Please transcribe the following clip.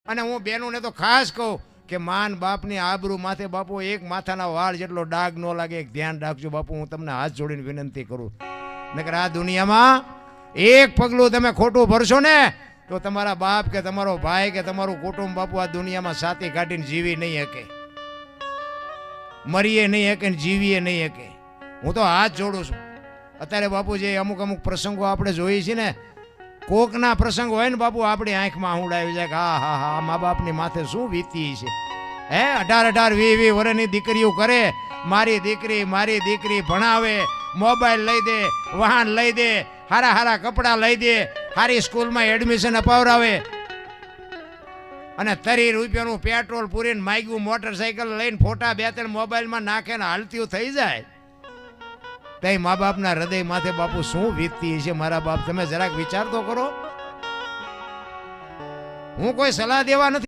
અને હું બહેનોને તો ખાસ કહું કે માન બાપની આબરૂ માથે બાપુ એક માથાના વાળ જેટલો ડાઘ ન લાગે, એક ધ્યાન રાખજો બાપુ. હું તમને હાથ જોડીને વિનંતી કરું. નકર આ દુનિયામાં એક પગલું તમે ખોટું ભરશો ને તો તમારા બાપ કે તમારો ભાઈ કે તમારું કુટુંબ બાપુ આ દુનિયામાં સાથી કાઢીને જીવી નહીં શકે, મરીએ નહીં શકે ને જીવીએ નહીં શકે. હું તો હાથ જોડું છું. અત્યારે બાપુ જે અમુક અમુક પ્રસંગો આપણે જોઈએ છીએ ને, કોકના પ્રસંગ હોય ને બાપુ આપણી આંખમાં આહુડ આવી જાય કે હા હા હા મા બાપની માથે શું વીતી છે. 18-18, 20-20 વર્ષની દીકરીઓ કરે, મારી દીકરી ભણાવે, મોબાઈલ લઈ દે, વાહન લઈ દે, હારા હારા કપડાં લઈ દે, હારી સ્કૂલમાં એડમિશન અપાવરાવે, અને 30 રૂપિયાનું પેટ્રોલ પૂરીને માગ્યું મોટરસાઇકલ લઈને ફોટા 2-3 મોબાઈલમાં નાખે ને હાલતીઓ થઈ જાય. તઈ મા બાપના હૃદય માથે બાપુ શું વીતતી છે મારા બાપ, તમે જરાક વિચાર તો કરો. હું કોઈ સલાહ દેવા નથી